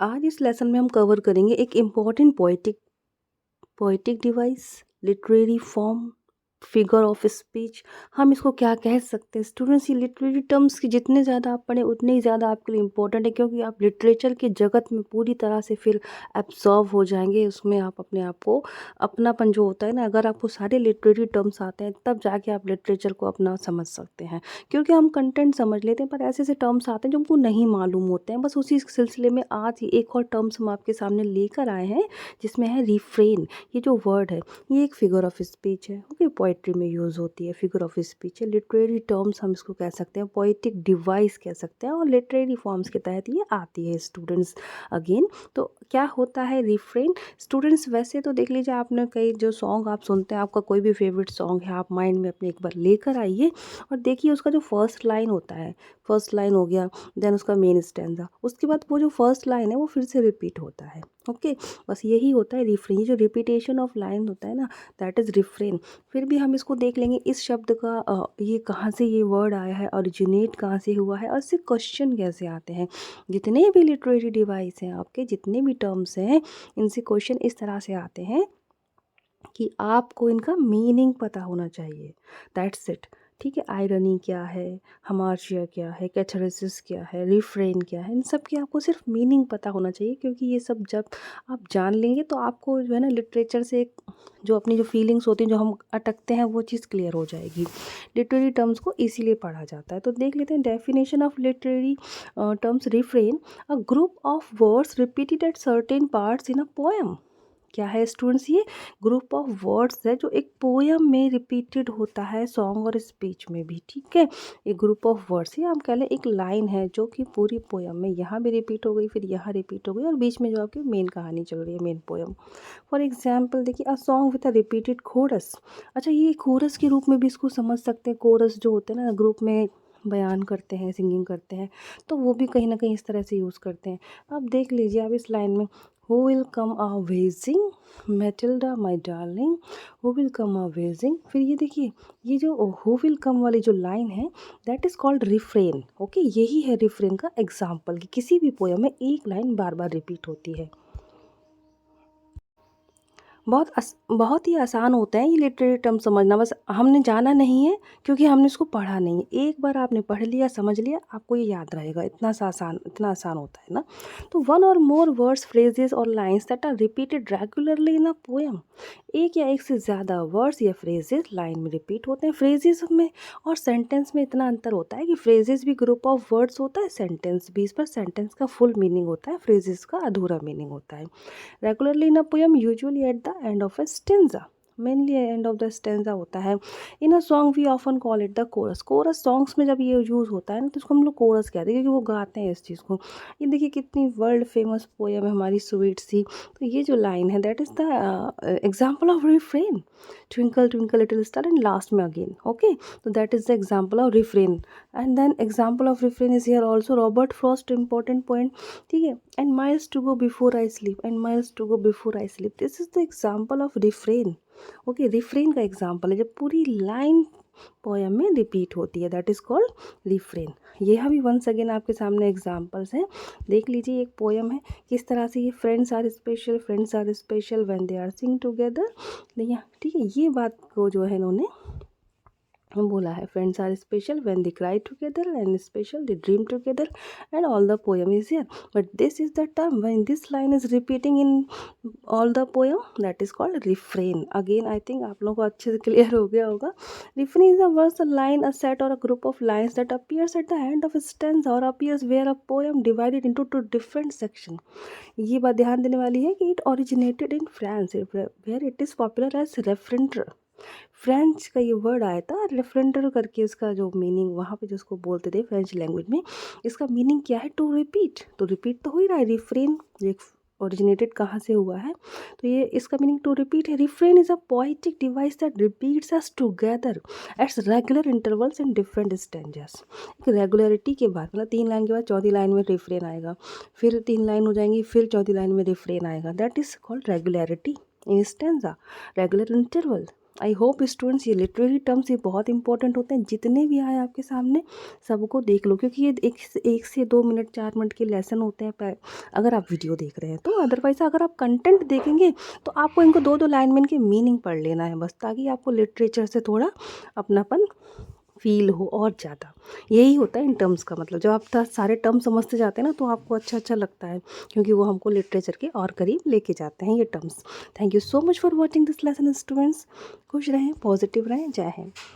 आज इस लेसन में हम कवर करेंगे एक important poetic poetic device, literary form, figure of speech. हम इसको क्या कह सकते हैं स्टूडेंट्स, ये लिटरेरी टर्म्स की जितने ज़्यादा आप पढ़ें उतने ही ज़्यादा आपके लिए इम्पोर्टेंट है, क्योंकि आप लिटरेचर के जगत में पूरी तरह से फिर एब्जॉर्व हो जाएंगे। उसमें आप अपने आप को, अपनापन जो होता है ना, अगर आपको सारे लिटरेरी टर्म्स आते हैं तब जाके आप लिटरेचर को अपना समझ सकते हैं। क्योंकि हम कंटेंट समझ लेते हैं पर ऐसे ऐसे टर्म्स आते हैं जो हमको नहीं मालूम होते हैं। बस उसी सिलसिले में आज ही एक और टर्म्स हम आपके सामने लेकर आए हैं, जिसमें है रिफ्रेन। ये जो वर्ड है ये एक फिगर ऑफ स्पीच है। ओके, पोइट्री में यूज़ होती है, फिगर ऑफ स्पीच है। लिटरेरी टर्म्स हम इसको कह सकते हैं, पोइटिक डिवाइस कह सकते हैं, और लिटरेरी फॉर्म्स के तहत ये आती है स्टूडेंट्स। अगेन, तो क्या होता है रिफ्रेन स्टूडेंट्स? वैसे तो देख लीजिए, आपने कई जो सॉन्ग आप सुनते हैं, आपका कोई भी फेवरेट सॉन्ग है, आप माइंड में अपने एक बार लेकर आइए और देखिए उसका जो फर्स्ट लाइन होता है, फर्स्ट लाइन हो गया, देन उसका मेन स्टैंजा, उसके बाद वो जो फर्स्ट लाइन है वो फिर से रिपीट होता है। ओके, बस यही होता है रिफ्रेन। ये जो रिपीटेशन ऑफ लाइन होता है ना, दैट इज़ रिफ्रेन। फिर भी हम इसको देख लेंगे, इस शब्द का ये कहाँ से ये वर्ड आया है, ओरिजिनेट कहाँ से हुआ है, और इससे क्वेश्चन कैसे आते हैं। जितने भी लिटरेरी डिवाइस हैं आपके, जितने भी टर्म्स हैं, इनसे क्वेश्चन इस तरह से आते हैं कि आपको इनका मीनिंग पता होना चाहिए। That's it. ठीक है, आयरनी क्या है, हमार्शिया क्या है, कैथारसिस क्या है, रिफ्रेन क्या है, इन सब की आपको सिर्फ मीनिंग पता होना चाहिए। क्योंकि ये सब जब आप जान लेंगे तो आपको जो है ना, लिटरेचर से एक जो अपनी जो फीलिंग्स होती हैं, जो हम अटकते हैं, वो चीज़ क्लियर हो जाएगी। लिटरेरी टर्म्स को इसीलिए पढ़ा जाता है। तो देख लेते हैं definition of literary terms. Refrain, a group of words repeated at certain parts in a poem. क्या है स्टूडेंट्स? ये ग्रुप ऑफ वर्ड्स है जो एक पोयम में रिपीटेड होता है, सॉन्ग और स्पीच में भी। ठीक है, एक ग्रुप ऑफ वर्ड्स, ये हम कह लें एक लाइन है जो कि पूरी पोयम में यहाँ भी रिपीट हो गई, फिर यहाँ रिपीट हो गई, और बीच में जो आपकी मेन कहानी चल रही है, मेन पोयम। फॉर एग्जाम्पल देखिए, a song with a repeated chorus. अच्छा, ये कोरस के रूप में भी इसको समझ सकते हैं। कोरस जो होते हैं ना, ग्रुप में बयान करते हैं, सिंगिंग करते हैं, तो वो भी कहीं ना कहीं इस तरह से यूज़ करते हैं। अब देख लीजिए आप इस लाइन में, Who will come a wazing, Matilda my darling, who will come a wazing। फिर ये देखिए, ये जो who will come वाली जो लाइन है, that is called refrain. Okay, यही है रिफ्रेन का एग्जाम्पल कि किसी भी पोयम में एक लाइन बार बार रिपीट होती है। बहुत ही आसान होता है ये लिटरेरी टर्म समझना, बस हमने जाना नहीं है क्योंकि हमने इसको पढ़ा नहीं है। एक बार आपने पढ़ लिया, समझ लिया, आपको ये याद रहेगा। इतना आसान होता है ना। तो वन और मोर वर्ड्स, फ्रेजेस और lines that are repeated regularly in a poem. एक या एक से ज़्यादा वर्ड्स या फ्रेजेस लाइन में रिपीट होते हैं। फ्रेजेस में और सेंटेंस में इतना अंतर होता है कि फ्रेजेस भी ग्रुप ऑफ वर्ड्स होता है, सेंटेंस भी। इस पर सेंटेंस का फुल मीनिंग होता है, फ्रेजेस का अधूरा मीनिंग होता है। Regularly in a poem, usually at the end of a stanza, mainly end of the stanza होता है। In a song we often call it the chorus. Chorus songs में जब ये यूज़ होता है ना, तो इसको हम लोग कोरस कहते हैं, क्योंकि वो गाते हैं इस चीज़ को। ये देखिए कितनी वर्ल्ड फेमस पोएम है हमारी, स्वीट सी। तो ये जो लाइन है, that is the example of refrain. Twinkle twinkle little star, and last में अगेन। ओके, तो that is the example of refrain. And then example of refrain is here also Robert Frost, important point. ठीक है, and miles to go before I sleep, and miles to go before I sleep, this is the example of refrain. Okay, refrain का example है जब पूरी line poem में repeat होती है, that is called refrain. ये भी वंस अगेन आपके सामने एग्जाम्पल्स हैं। देख लीजिए, एक पोएम है, किस तरह से ये friends are special when they are sing together. देखिए, ठीक है, ये बात को जो है इन्होंने बोला है, friends are special when they cry together, and special they dream together, and all the poem is here. But this is the term when this line is repeating in all the poem, that is called refrain. Again I think आप लोगों को अच्छे से clear हो गया होगा। Refrain is a verse, a line, a set और a group of lines that appears at the end of stanza और appears where a poem divided into two different section. ये बात ध्यान देने वाली है कि it originated in France, where it is popular as रेफरेंटर। फ्रेंच का ये वर्ड आया था, रेफरेंटर करके। इसका जो मीनिंग वहाँ पे जिसको बोलते थे फ्रेंच लैंग्वेज में, इसका मीनिंग क्या है? To repeat. तो रिपीट तो हो ही रहा है। रिफ्रेन ये ओरिजिनेटेड कहाँ से हुआ है, तो ये इसका मीनिंग टू रिपीट है। Refrain is a poetic device that repeats us together एट्स regular intervals in different stanzas. एक रेगुलरिटी के बाद, मतलब 3 लाइन के बाद चौथी लाइन में रिफ्रेन आएगा, फिर 3 लाइन हो जाएंगी, फिर चौथी लाइन में रिफ्रेन आएगा, that is called regularity in stanza, regular interval. I hope students ये लिटरेरी टर्म्स ये बहुत इंपॉर्टेंट होते हैं, जितने भी आए आपके सामने सबको देख लो, क्योंकि ये एक से 2 मिनट 4 मिनट के लेसन होते हैं अगर आप वीडियो देख रहे हैं तो। अदरवाइज़ अगर आप कंटेंट देखेंगे तो आपको इनको 2-2 लाइन में इनके मीनिंग पढ़ लेना है बस, ताकि आपको लिटरेचर से थोड़ा अपनापन फील हो और ज़्यादा। यही होता है इन टर्म्स का मतलब, जब आप सारे टर्म समझते जाते हैं ना तो आपको अच्छा अच्छा लगता है, क्योंकि वो हमको लिटरेचर के और करीब लेके जाते हैं ये terms. Thank you so much for watching this lesson students. खुश रहें, पॉजिटिव रहें, जय हिंद।